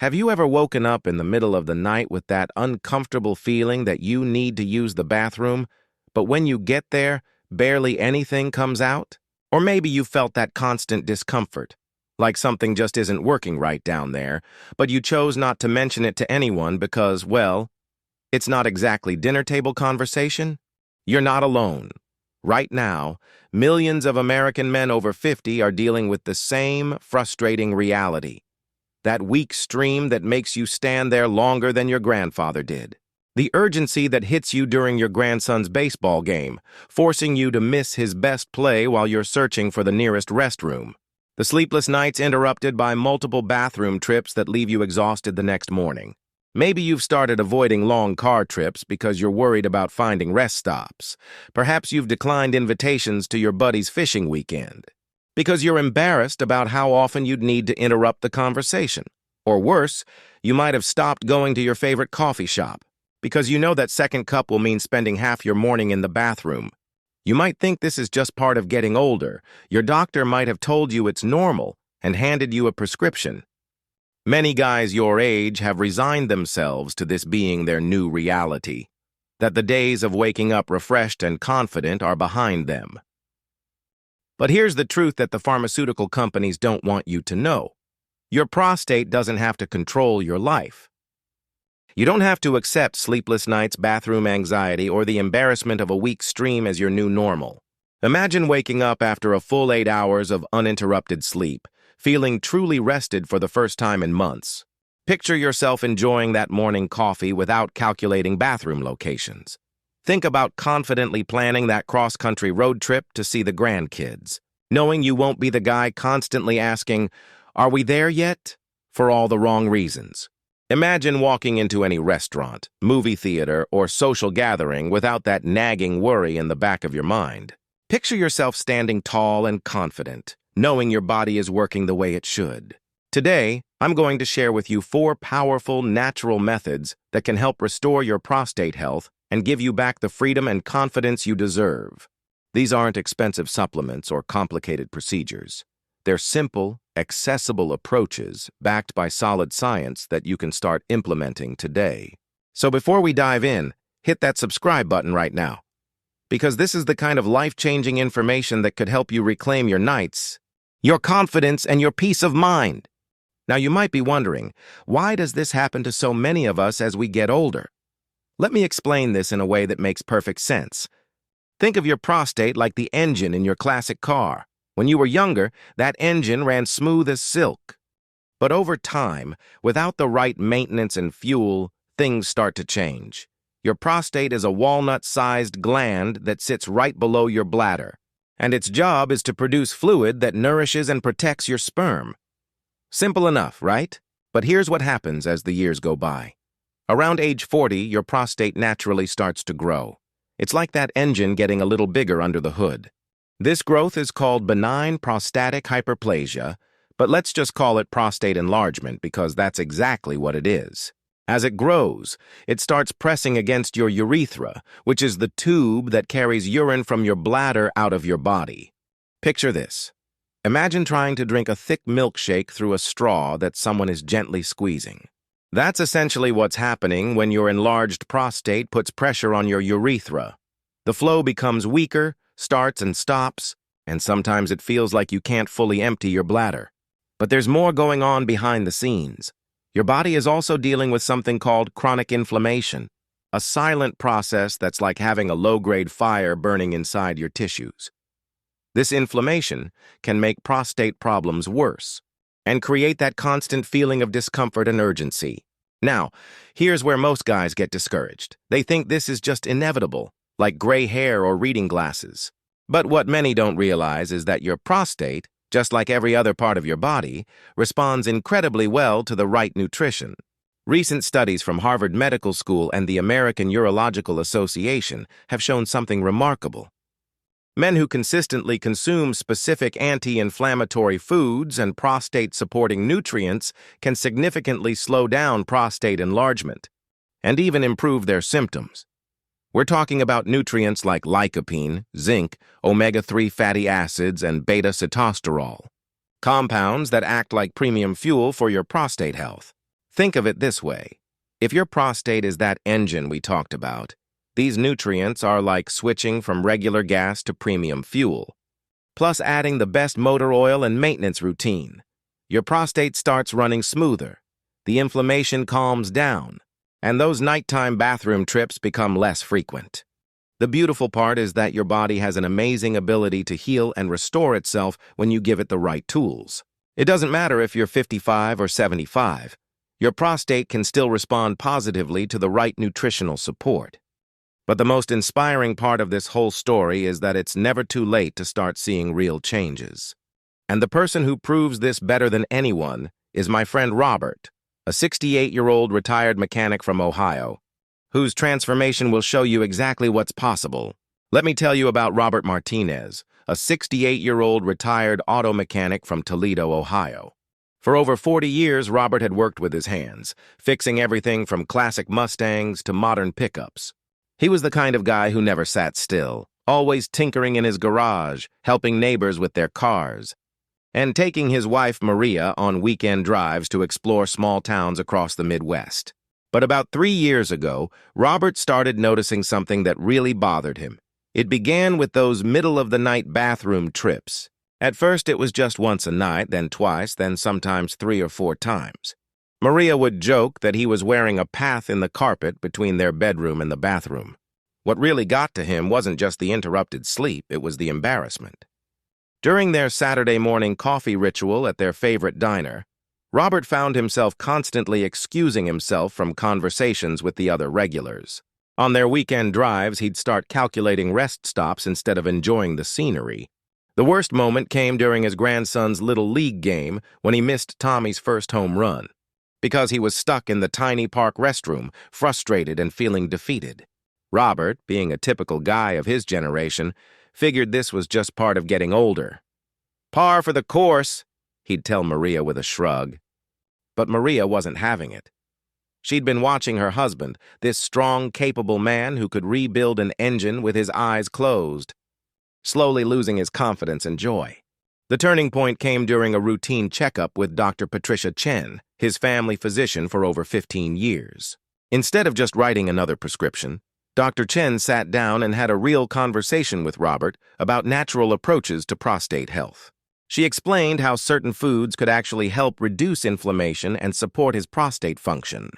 Have you ever woken up in the middle of the night with that uncomfortable feeling that you need to use the bathroom, but when you get there, barely anything comes out? Or maybe you felt that constant discomfort, like something just isn't working right down there, but you chose not to mention it to anyone because, well, it's not exactly dinner table conversation? You're not alone. Right now, millions of American men over 50 are dealing with the same frustrating reality. That weak stream that makes you stand there longer than your grandfather did. The urgency that hits you during your grandson's baseball game, forcing you to miss his best play while you're searching for the nearest restroom. The sleepless nights interrupted by multiple bathroom trips that leave you exhausted the next morning. Maybe you've started avoiding long car trips because you're worried about finding rest stops. Perhaps you've declined invitations to your buddy's fishing weekend because you're embarrassed about how often you'd need to interrupt the conversation. Or worse, you might have stopped going to your favorite coffee shop because you know that second cup will mean spending half your morning in the bathroom. You might think this is just part of getting older. Your doctor might have told you it's normal and handed you a prescription. Many guys your age have resigned themselves to this being their new reality, that the days of waking up refreshed and confident are behind them. But here's the truth that the pharmaceutical companies don't want you to know. Your prostate doesn't have to control your life. You don't have to accept sleepless nights, bathroom anxiety, or the embarrassment of a weak stream as your new normal. Imagine waking up after a full 8 hours of uninterrupted sleep, feeling truly rested for the first time in months. Picture yourself enjoying that morning coffee without calculating bathroom locations. Think about confidently planning that cross-country road trip to see the grandkids, knowing you won't be the guy constantly asking, "Are we there yet?" for all the wrong reasons. Imagine walking into any restaurant, movie theater, or social gathering without that nagging worry in the back of your mind. Picture yourself standing tall and confident, knowing your body is working the way it should. Today, I'm going to share with you 4 powerful, natural methods that can help restore your prostate health and give you back the freedom and confidence you deserve. These aren't expensive supplements or complicated procedures. They're simple, accessible approaches backed by solid science that you can start implementing today. So before we dive in, hit that subscribe button right now, because this is the kind of life-changing information that could help you reclaim your nights, your confidence, and your peace of mind. Now you might be wondering, why does this happen to so many of us as we get older? Let me explain this in a way that makes perfect sense. Think of your prostate like the engine in your classic car. When you were younger, that engine ran smooth as silk. But over time, without the right maintenance and fuel, things start to change. Your prostate is a walnut-sized gland that sits right below your bladder, and its job is to produce fluid that nourishes and protects your sperm. Simple enough, right? But here's what happens as the years go by. Around age 40, your prostate naturally starts to grow. It's like that engine getting a little bigger under the hood. This growth is called benign prostatic hyperplasia, but let's just call it prostate enlargement because that's exactly what it is. As it grows, it starts pressing against your urethra, which is the tube that carries urine from your bladder out of your body. Picture this. Imagine trying to drink a thick milkshake through a straw that someone is gently squeezing. That's essentially what's happening when your enlarged prostate puts pressure on your urethra. The flow becomes weaker, starts and stops, and sometimes it feels like you can't fully empty your bladder. But there's more going on behind the scenes. Your body is also dealing with something called chronic inflammation, a silent process that's like having a low-grade fire burning inside your tissues. This inflammation can make prostate problems worse and create that constant feeling of discomfort and urgency. Now, here's where most guys get discouraged. They think this is just inevitable, like gray hair or reading glasses. But what many don't realize is that your prostate, just like every other part of your body, responds incredibly well to the right nutrition. Recent studies from Harvard Medical School and the American Urological Association have shown something remarkable. Men who consistently consume specific anti-inflammatory foods and prostate-supporting nutrients can significantly slow down prostate enlargement and even improve their symptoms. We're talking about nutrients like lycopene, zinc, omega-3 fatty acids, and beta-sitosterol, compounds that act like premium fuel for your prostate health. Think of it this way. If your prostate is that engine we talked about, these nutrients are like switching from regular gas to premium fuel, plus adding the best motor oil and maintenance routine. Your prostate starts running smoother, the inflammation calms down, and those nighttime bathroom trips become less frequent. The beautiful part is that your body has an amazing ability to heal and restore itself when you give it the right tools. It doesn't matter if you're 55 or 75. Your prostate can still respond positively to the right nutritional support. But the most inspiring part of this whole story is that it's never too late to start seeing real changes. And the person who proves this better than anyone is my friend Robert, a 68-year-old retired mechanic from Ohio, whose transformation will show you exactly what's possible. Let me tell you about Robert Martinez, a 68-year-old retired auto mechanic from Toledo, Ohio. For over 40 years, Robert had worked with his hands, fixing everything from classic Mustangs to modern pickups. He was the kind of guy who never sat still, always tinkering in his garage, helping neighbors with their cars, and taking his wife Maria on weekend drives to explore small towns across the Midwest. But about 3 years ago, Robert started noticing something that really bothered him. It began with those middle-of-the-night bathroom trips. At first, it was just once a night, then twice, then sometimes 3 or 4 times. Maria would joke that he was wearing a path in the carpet between their bedroom and the bathroom. What really got to him wasn't just the interrupted sleep, it was the embarrassment. During their Saturday morning coffee ritual at their favorite diner, Robert found himself constantly excusing himself from conversations with the other regulars. On their weekend drives, he'd start calculating rest stops instead of enjoying the scenery. The worst moment came during his grandson's Little League game when he missed Tommy's first home run, because he was stuck in the tiny park restroom, frustrated and feeling defeated. Robert, being a typical guy of his generation, figured this was just part of getting older. "Par for the course," he'd tell Maria with a shrug. But Maria wasn't having it. She'd been watching her husband, this strong, capable man who could rebuild an engine with his eyes closed, slowly losing his confidence and joy. The turning point came during a routine checkup with Dr. Patricia Chen, his family physician for over 15 years. Instead of just writing another prescription, Dr. Chen sat down and had a real conversation with Robert about natural approaches to prostate health. She explained how certain foods could actually help reduce inflammation and support his prostate function.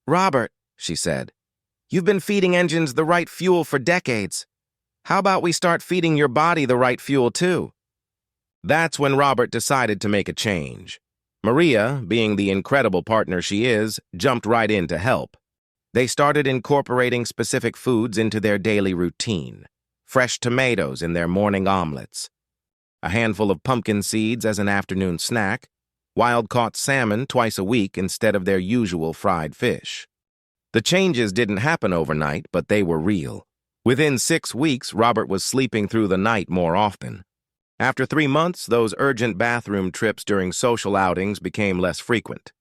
"Robert," she said, "you've been feeding engines the right fuel for decades. How about we start feeding your body the right fuel too?" That's when Robert decided to make a change. Maria, being the incredible partner she is, jumped right in to help. They started incorporating specific foods into their daily routine. Fresh tomatoes in their morning omelets, a handful of pumpkin seeds as an afternoon snack, wild-caught salmon twice a week instead of their usual fried fish. The changes didn't happen overnight, but they were real. Within 6 weeks, Robert was sleeping through the night more often. After 3 months, those urgent bathroom trips during social outings became less frequent.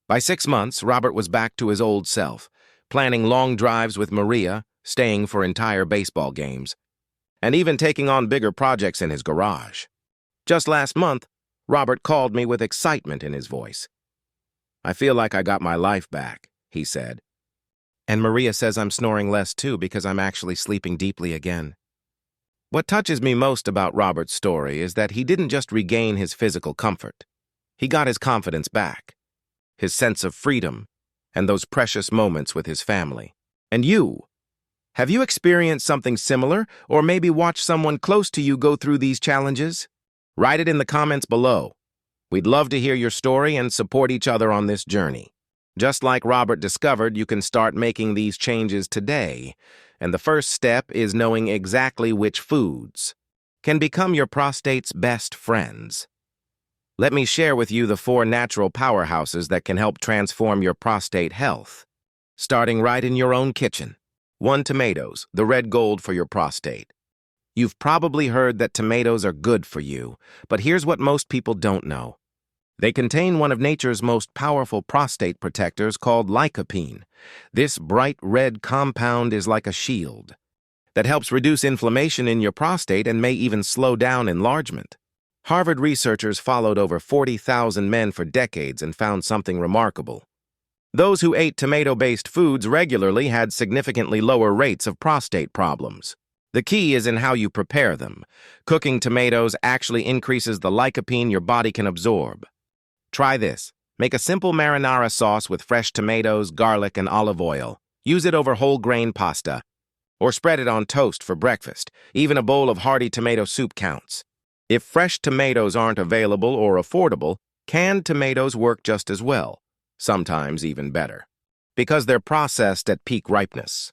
By 6 months, Robert was back to his old self, planning long drives with Maria, staying for entire baseball games, and even taking on bigger projects in his garage. Just last month, Robert called me with excitement in his voice. "I feel like I got my life back," he said. "And Maria says I'm snoring less too because I'm actually sleeping deeply again." What touches me most about Robert's story is that he didn't just regain his physical comfort. He got his confidence back, his sense of freedom, and those precious moments with his family. And you? Have you experienced something similar, or maybe watched someone close to you go through these challenges? Write it in the comments below. We'd love to hear your story and support each other on this journey. Just like Robert discovered, you can start making these changes today, and the first step is knowing exactly which foods can become your prostate's best friends. Let me share with you the 4 natural powerhouses that can help transform your prostate health, starting right in your own kitchen. 1. Tomatoes, the red gold for your prostate. You've probably heard that tomatoes are good for you, but here's what most people don't know. They contain one of nature's most powerful prostate protectors called lycopene. This bright red compound is like a shield that helps reduce inflammation in your prostate and may even slow down enlargement. Harvard researchers followed over 40,000 men for decades and found something remarkable. Those who ate tomato-based foods regularly had significantly lower rates of prostate problems. The key is in how you prepare them. Cooking tomatoes actually increases the lycopene your body can absorb. Try this. Make a simple marinara sauce with fresh tomatoes, garlic, and olive oil. Use it over whole grain pasta. Or spread it on toast for breakfast. Even a bowl of hearty tomato soup counts. If fresh tomatoes aren't available or affordable, canned tomatoes work just as well, sometimes even better, because they're processed at peak ripeness.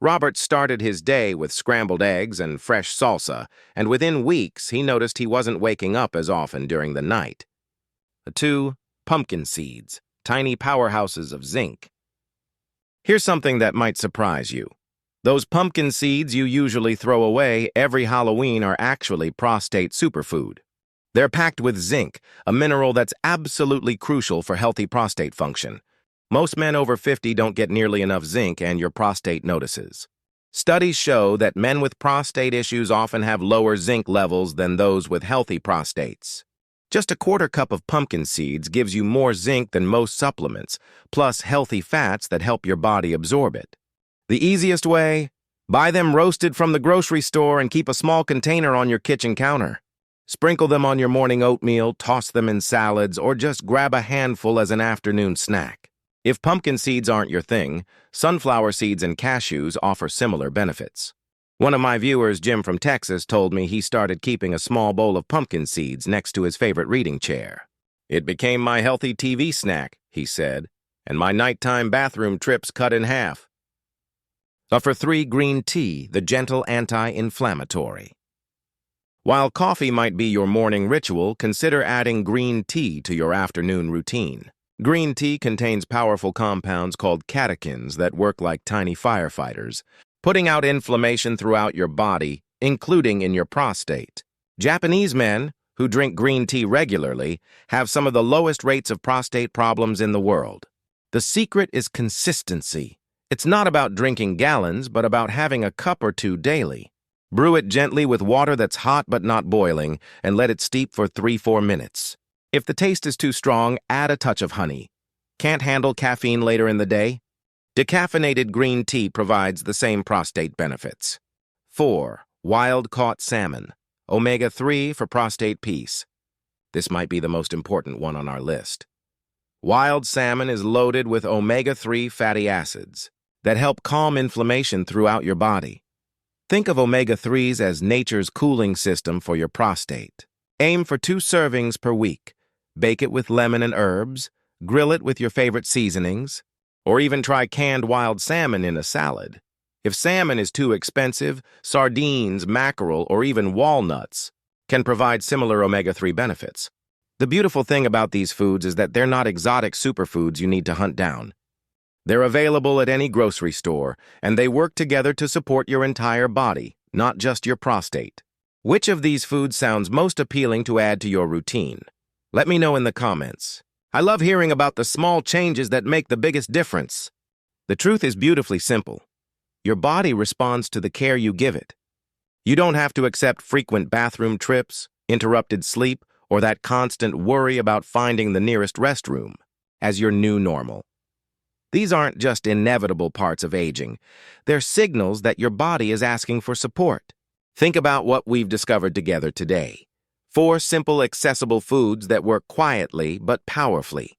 Robert started his day with scrambled eggs and fresh salsa, and within weeks he noticed he wasn't waking up as often during the night. 2. Pumpkin seeds, tiny powerhouses of zinc. Here's something that might surprise you. Those pumpkin seeds you usually throw away every Halloween are actually prostate superfood. They're packed with zinc, a mineral that's absolutely crucial for healthy prostate function. Most men over 50 don't get nearly enough zinc, and your prostate notices. Studies show that men with prostate issues often have lower zinc levels than those with healthy prostates. Just a quarter cup of pumpkin seeds gives you more zinc than most supplements, plus healthy fats that help your body absorb it. The easiest way? Buy them roasted from the grocery store and keep a small container on your kitchen counter. Sprinkle them on your morning oatmeal, toss them in salads, or just grab a handful as an afternoon snack. If pumpkin seeds aren't your thing, sunflower seeds and cashews offer similar benefits. One of my viewers, Jim from Texas, told me he started keeping a small bowl of pumpkin seeds next to his favorite reading chair. "It became my healthy TV snack," he said, "and my nighttime bathroom trips cut in half." Offer 3. Green tea, the gentle anti-inflammatory. While coffee might be your morning ritual, consider adding green tea to your afternoon routine. Green tea contains powerful compounds called catechins that work like tiny firefighters, putting out inflammation throughout your body, including in your prostate. Japanese men, who drink green tea regularly, have some of the lowest rates of prostate problems in the world. The secret is consistency. It's not about drinking gallons, but about having a cup or two daily. Brew it gently with water that's hot but not boiling, and let it steep for 3-4 minutes. If the taste is too strong, add a touch of honey. Can't handle caffeine later in the day? Decaffeinated green tea provides the same prostate benefits. 4. Wild-caught salmon, omega-3 for prostate peace. This might be the most important one on our list. Wild salmon is loaded with omega-3 fatty acids that help calm inflammation throughout your body. Think of omega-3s as nature's cooling system for your prostate. Aim for 2 servings per week. Bake it with lemon and herbs, grill it with your favorite seasonings, or even try canned wild salmon in a salad. If salmon is too expensive, sardines, mackerel, or even walnuts can provide similar omega-3 benefits. The beautiful thing about these foods is that they're not exotic superfoods you need to hunt down. They're available at any grocery store, and they work together to support your entire body, not just your prostate. Which of these foods sounds most appealing to add to your routine? Let me know in the comments. I love hearing about the small changes that make the biggest difference. The truth is beautifully simple. Your body responds to the care you give it. You don't have to accept frequent bathroom trips, interrupted sleep, or that constant worry about finding the nearest restroom as your new normal. These aren't just inevitable parts of aging. They're signals that your body is asking for support. Think about what we've discovered together today. 4 simple, accessible foods that work quietly but powerfully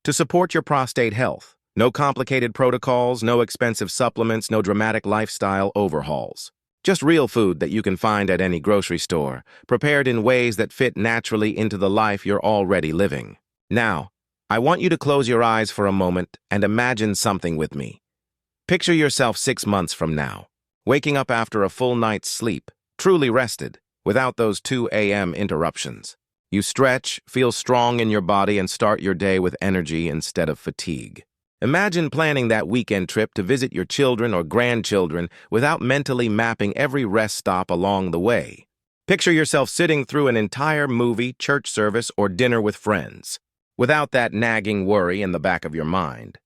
to support your prostate health. No complicated protocols, no expensive supplements, no dramatic lifestyle overhauls. Just real food that you can find at any grocery store, prepared in ways that fit naturally into the life you're already living. Now, I want you to close your eyes for a moment and imagine something with me. Picture yourself 6 months from now, waking up after a full night's sleep, truly rested, without those 2 a.m. interruptions. You stretch, feel strong in your body, and start your day with energy instead of fatigue. Imagine planning that weekend trip to visit your children or grandchildren without mentally mapping every rest stop along the way. Picture yourself sitting through an entire movie, church service, or dinner with friends, without that nagging worry in the back of your mind.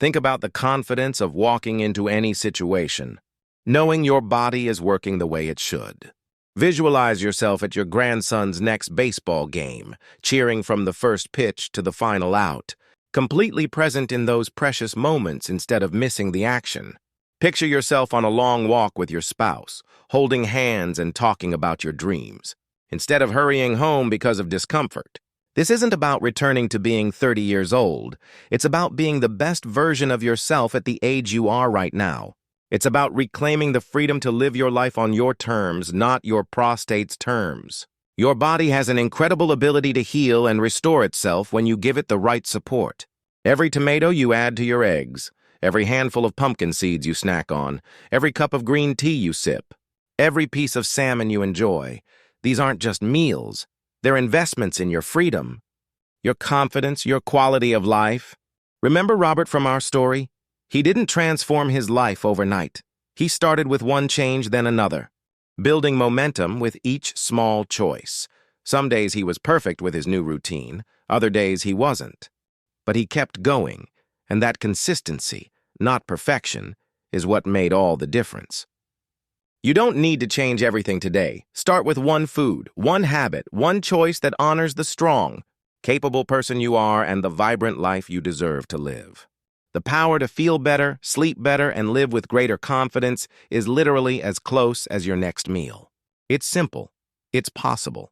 Think about the confidence of walking into any situation, knowing your body is working the way it should. Visualize yourself at your grandson's next baseball game, cheering from the first pitch to the final out, completely present in those precious moments instead of missing the action. Picture yourself on a long walk with your spouse, holding hands and talking about your dreams, instead of hurrying home because of discomfort. This isn't about returning to being 30 years old. It's about being the best version of yourself at the age you are right now. It's about reclaiming the freedom to live your life on your terms, not your prostate's terms. Your body has an incredible ability to heal and restore itself when you give it the right support. Every tomato you add to your eggs, every handful of pumpkin seeds you snack on, every cup of green tea you sip, every piece of salmon you enjoy, these aren't just meals. They're investments in your freedom, your confidence, your quality of life. Remember Robert from our story? He didn't transform his life overnight. He started with one change, then another, building momentum with each small choice. Some days he was perfect with his new routine, other days he wasn't. But he kept going, and that consistency, not perfection, is what made all the difference. You don't need to change everything today. Start with one food, one habit, one choice that honors the strong, capable person you are and the vibrant life you deserve to live. The power to feel better, sleep better, and live with greater confidence is literally as close as your next meal. It's simple, it's possible,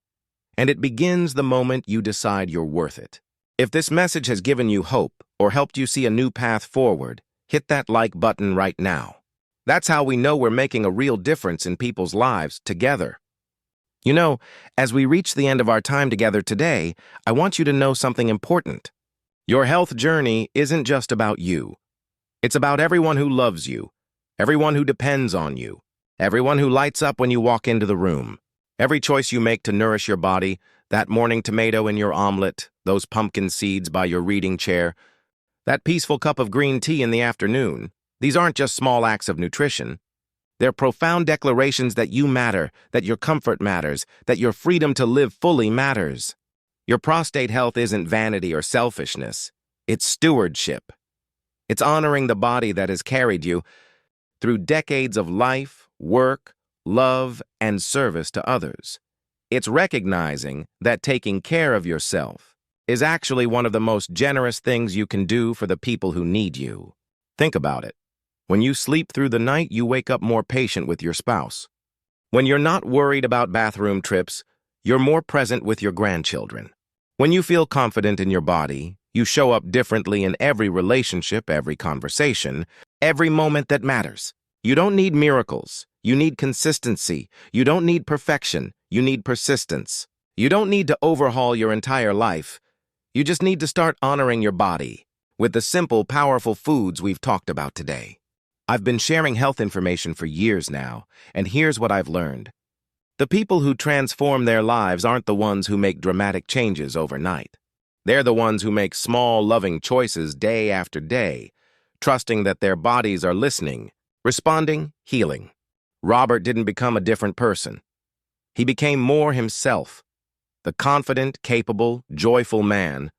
and it begins the moment you decide you're worth it. If this message has given you hope or helped you see a new path forward, hit that like button right now. That's how we know we're making a real difference in people's lives together. You know, as we reach the end of our time together today, I want you to know something important. Your health journey isn't just about you. It's about everyone who loves you, everyone who depends on you, everyone who lights up when you walk into the room. Every choice you make to nourish your body, that morning tomato in your omelet, those pumpkin seeds by your reading chair, that peaceful cup of green tea in the afternoon, these aren't just small acts of nutrition. They're profound declarations that you matter, that your comfort matters, that your freedom to live fully matters. Your prostate health isn't vanity or selfishness. It's stewardship. It's honoring the body that has carried you through decades of life, work, love, and service to others. It's recognizing that taking care of yourself is actually one of the most generous things you can do for the people who need you. Think about it. When you sleep through the night, you wake up more patient with your spouse. When you're not worried about bathroom trips, you're more present with your grandchildren. When you feel confident in your body, you show up differently in every relationship, every conversation, every moment that matters. You don't need miracles. You need consistency. You don't need perfection. You need persistence. You don't need to overhaul your entire life. You just need to start honoring your body with the simple, powerful foods we've talked about today. I've been sharing health information for years now, and here's what I've learned. The people who transform their lives aren't the ones who make dramatic changes overnight. They're the ones who make small, loving choices day after day, trusting that their bodies are listening, responding, healing. Robert didn't become a different person. He became more himself, the confident, capable, joyful man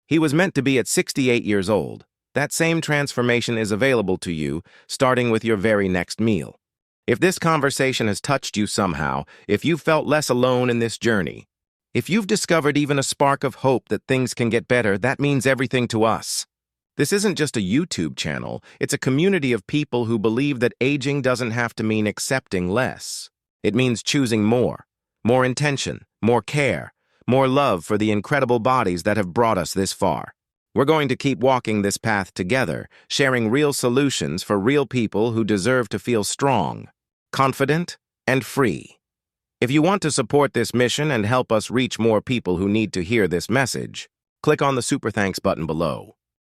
he was meant to be at 68 years old. That same transformation is available to you, starting with your very next meal. If this conversation has touched you somehow, if you've felt less alone in this journey, if you've discovered even a spark of hope that things can get better, that means everything to us. This isn't just a YouTube channel, it's a community of people who believe that aging doesn't have to mean accepting less. It means choosing more intention, more care, more love for the incredible bodies that have brought us this far. We're going to keep walking this path together, sharing real solutions for real people who deserve to feel strong, confident, and free. If you want to support this mission and help us reach more people who need to hear this message, click on the Super Thanks button below.